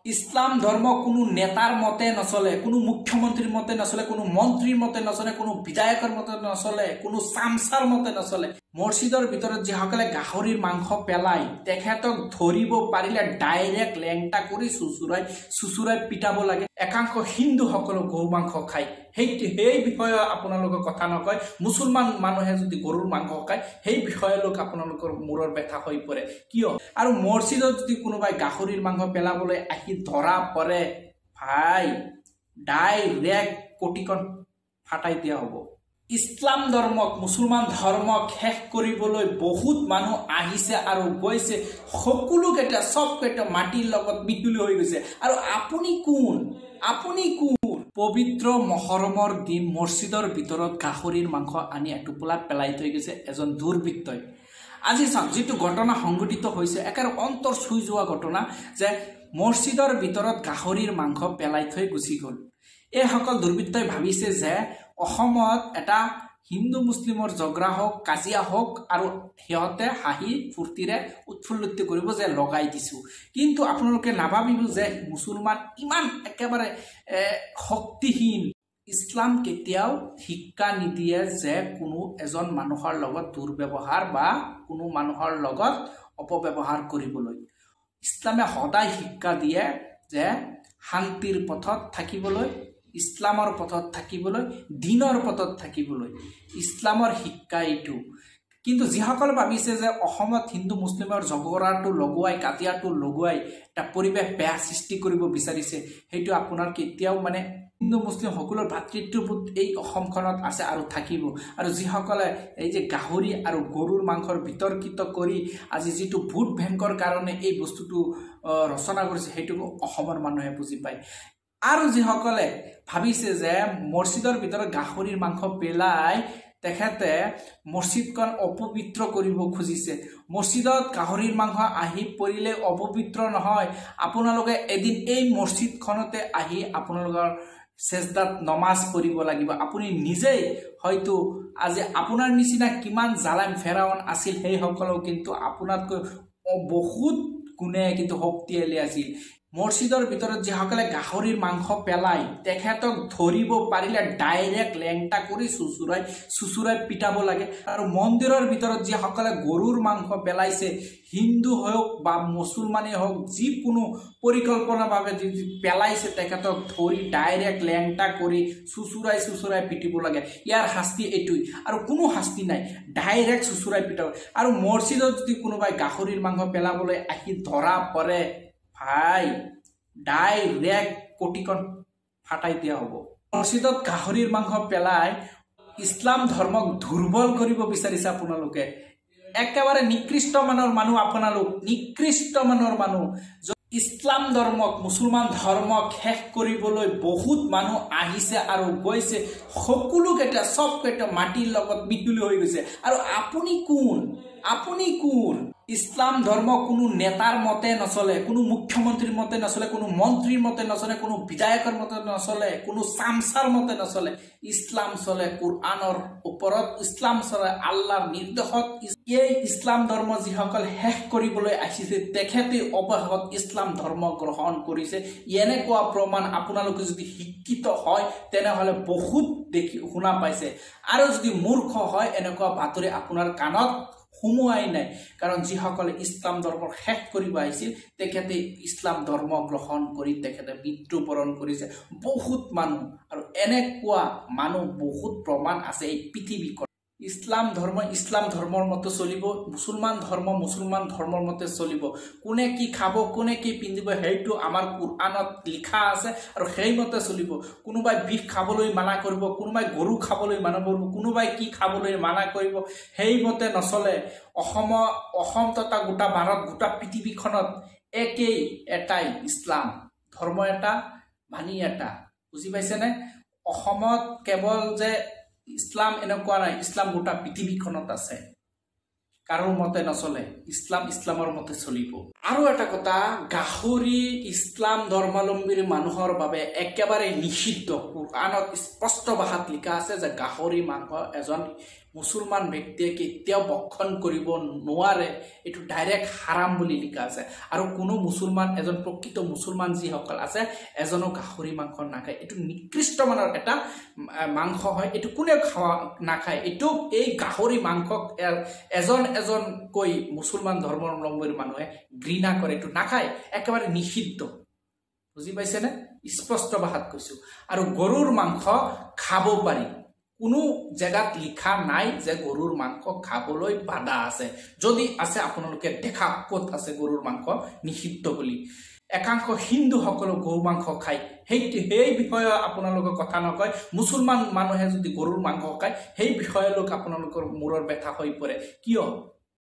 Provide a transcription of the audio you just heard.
ইসলাম ধর্ম কোনো নেতার মতে নচলে, কোনো মুখ্যমন্ত্রীর মতে নচলে, কোনো মন্ত্রীর মতে নচলে, কোনো বিধায়কের মতে নচলে, কোনো চামচাৰ মতে নচলে। মছজিদৰ ভিতৰত যিসকলে গাহৰিৰ মাংস পেলাই তেখেতক ধৰিব পাৰিলে ডাইৰেক্ট লেংটা কৰি চুচুৰাই পিটাব লাগে। একাংশ হিন্দুসকলে গৰু মাংস খায়, সেই বিষয়ে আপোনালোকে কথা নকয়। মুছলমান মানুহে যদি গৰুৰ মাংস খায় সেই বিষয়ে লোক আপোনালোকৰ মূৰৰ ব্যথা হৈ পৰে কিয়? আৰু মছজিদত যদি কোনোবাই গাহৰিৰ মাংস পেলাবলৈ আহি ধৰা পৰে ভাই ডাইৰেক্ট কোটিখন ফাটাই দিয়া হ'ব। ইসলাম ধৰ্মক মুছলমান ধৰ্মক শেষ কৰিবলৈ বহুত মানুহ আহিছে আৰু গৈছে, সকলোকেইটা চবকেইটা মাটিৰ লগত মিহলি হৈ গৈছে। আৰু আপুনি কোন? পবিত্ৰ মহৰমৰ দিন মছজিদৰ ভিতৰত গাহৰিৰ মাংস আনি এটোপোলা পেলাই থৈ গৈছে এজন দুৰ্বৃত্তই। আজি চাওক যিটো ঘটনা সংঘটিত হৈছে একেবাৰে অন্তৰ চুই যোৱা ঘটনা, যে মছজিদৰ ভিতৰত গাহৰিৰ মাংস পেলাই থৈ গুচি গ'ল। এইসকল দুৰ্বৃত্তই ভাবিছে যে অসমত এটা হিন্দু মুছলিমৰ ঝগড়া হওক, কাজিয়া হওক, আৰু সিহঁতে হাঁহি ফূৰ্তিৰে উৎফুল্লিত কৰিব যে লগাই দিছো। কিন্তু আপোনালোকে নাভাবিব যে মুছলমান ইমান একেবাৰে শক্তিহীন। ইছলাম কেতিয়াও শিক্ষা নিদিয়ে যে কোনো এজন মানুহৰ লগত দুৰ্ব্যৱহাৰ বা কোনো মানুহৰ লগত অপব্যৱহাৰ কৰিবলৈ। ইছলামে সদায় শিক্ষা দিয়ে যে শান্তিৰ পথত থাকিবলৈ, ইছলামৰ পথত থাকিবলৈ, দিনৰ পথত থাকিবলৈ। ইছলামৰ শিক্ষা এইটো। কিন্তু যিসকলে ভাবিছে যে অসমত হিন্দু মুছলিমৰ ঝগড়াটো লগোৱাই, কাজিয়াটো লগোৱাই এটা পৰিৱেশ বেয়া সৃষ্টি কৰিব বিচাৰিছে, সেইটো আপোনাৰ কেতিয়াও হিন্দু মুছলিম সকলৰ ভাতৃত্ববোধ এই অসমখনত আছে আৰু থাকিব। আৰু যিসকলে এই যে গাহৰি আৰু গৰুৰ মাংসৰ বিতৰ্কিত কৰি আজি যিটো ভোট বেংকৰ কাৰণে এই বস্তুটো ৰচনা কৰিছে সেইটো অসমৰ মানুহে বুজি পায়। আৰু যিসকলে ভাবিছে যে মছজিদৰ ভিতৰত গাহৰিৰ মাংস পেলাই তেখেতে মছজিদখন অপবিত্ৰ কৰিব খুজিছে। মছজিদত গাহৰিৰ মাংস আহি পৰিলে অপবিত্ৰ নহয়। আপোনালোকে এদিন এই মছজিদখনতে আহি আপোনালোকৰ সেজদাত নমাজ পঢ়িব লাগিব। আপুনি নিজেই হয়তো আজি আপোনাৰ নিচিনা কিমান জালাম ফেৰাউন আছিল, সেইসকলেও কিন্তু আপোনাতকৈ বহুত গুণে কিন্তু শক্তিশালী আছিল। মছজিদৰ ভিতৰত যিসকলে গাহৰিৰ মাংস পেলাই তেখেতক ধৰিব পাৰিলে ডাইৰেক্ট লেংটা কৰি চুচুৰাই পিটাব লাগে। আৰু মন্দিৰৰ ভিতৰত যিসকলে গৰুৰ মাংস পেলাইছে, হিন্দু হওক বা মুছলমানেই হওক, যিকোনো পৰিকল্পনাভাৱে যদি পেলাইছে তেখেতক ধৰি ডাইৰেক্ট লেংটা কৰি চুচুৰাই পিটিব লাগে। ইয়াৰ শাস্তি এইটোই আৰু কোনো শাস্তি নাই, ডাইৰেক্ট চুচুৰাই পিটাব। আৰু মছজিদত যদি কোনোবাই গাহৰিৰ মাংস পেলাবলৈ আহি ধৰা পৰে ভাই ডাইৰেক্ট কোটিখন ফাটাই দিয়া হ'ব। মছজিদত গাহৰিৰ মাংস পেলাই ইছলাম ধৰ্মক দুৰ্বল কৰিব বিচাৰিছে আপোনালোকে। একেবাৰে নিকৃষ্ট মানৰ মানুহ আপোনালোক, নিকৃষ্ট মানৰ মানুহ। ইছলাম ধৰ্মক মুছলমান ধৰ্মক শেষ কৰিবলৈ বহুত মানুহ আহিছে আৰু গৈছে, সকলোকেইটা চবকেইটা মাটিৰ লগত মিহলি হৈ গৈছে। আৰু আপুনি কোন? ইছলাম ধৰ্ম কোনো নেতাৰ মতে নচলে, কোনো মুখ্যমন্ত্ৰীৰ মতে নচলে, কোনো মন্ত্ৰীৰ মতে নচলে, কোনো বিধায়কৰ মতে নচলে, কোনো চামচাৰ মতে নচলে। ইছলাম চলে কুৰআনৰ ওপৰত, ইছলাম চলে আল্লাহৰ নিৰ্দেশত। এই ইছলাম ধৰ্ম যিসকল শেষ কৰিবলৈ আহিছে তেখেতে অৱশেষত ইছলাম ধৰ্ম গ্ৰহণ কৰিছে। এনেকুৱা প্ৰমাণ আপোনালোকে যদি শিক্ষিত হয় তেনেহ'লে বহুত শুনা পাইছে, আৰু যদি মূৰ্খ হয় এনেকুৱা বাতৰি আপোনাৰ কাণত সোমোৱাই নাই। কাৰণ যিসকলে ইছলাম ধৰ্ম শেষ কৰিব আহিছিল তেখেতে ইছলাম ধৰ্ম গ্ৰহণ কৰি তেখেতে মৃত্যুবৰণ কৰিছে বহুত মানুহ। আৰু এনেকুৱা মানুহ বহুত প্ৰমাণ আছে এই পৃথিৱীখনত। ইছলাম ধৰ্মৰ মতে চলিব, মুছলমান ধৰ্মৰ মতে চলিব। কোনে কি খাব, কোনে কি পিন্ধিব সেইটো আমাৰ কুৰআনত লিখা আছে আৰু সেইমতে চলিব। কোনোবাই বিষ খাবলৈ মানা কৰিব, কোনোবাই গৰু খাবলৈ মানা কৰিব, কোনোবাই কি খাবলৈ মানা কৰিব, সেইমতে নচলে। অসম তথা গোটা ভাৰত, গোটা পৃথিৱীখনত এটাই ইছলাম ধৰ্ম, এটা বাণী এটা। বুজি পাইছেনে? অসমত কেৱল যে ইছলাম এনেকুৱা নাই, ইছলাম গোটা পৃথিৱীখনত আছে। কাৰো মতে নচলে, ইছলামৰ মতে চলিব। আৰু এটা কথা, গাহৰি ইছলাম ধৰ্মাৱলম্বীৰ মানুহৰ বাবে একেবাৰে নিষিদ্ধ। কুৰআনত স্পষ্ট ভাষাত লিখা আছে যে গাহৰি মাংস এজন মুছলমান ব্যক্তিয়ে কেতিয়াও ভক্ষণ কৰিব নোৱাৰে, এইটো ডাইৰেক্ট হাৰাম বুলি লিখা আছে। আৰু কোনো মুছলমান, এজন প্ৰকৃত মুছলমান যিসকল আছে, এজনো গাহৰি মাংস নাখায়। এইটো নিকৃষ্ট মানৰ এটা মাংস হয়, এইটো কোনেও নাখায়। এইটো এই গাহৰি মাংস এজনকৈ মুছলমান ধৰ্মাৱলম্বীৰ মানুহে ঘৃণা কৰে, এইটো নাখায়, একেবাৰে নিষিদ্ধ। বুজি পাইছেনে? স্পষ্ট ভাষাত কৈছো। আৰু গৰুৰ মাংস খাব পাৰি, কোনো জেগাত লিখা নাই যে গৰুৰ মাংস খাবলৈ বাধা আছে। যদি আছে আপোনালোকে দেখা ক'ত আছে গৰুৰ মাংস নিষিদ্ধ বুলি। একাংশ হিন্দুসকলে গৰু মাংস খায়, সেই বিষয়ে আপোনালোকে কথা নকয়। মুছলমান মানুহে যদি গৰুৰ মাংস খায়, সেই বিষয়ে লোক আপোনালোকৰ মূৰৰ ব্যথা হৈ পৰে। কিয়?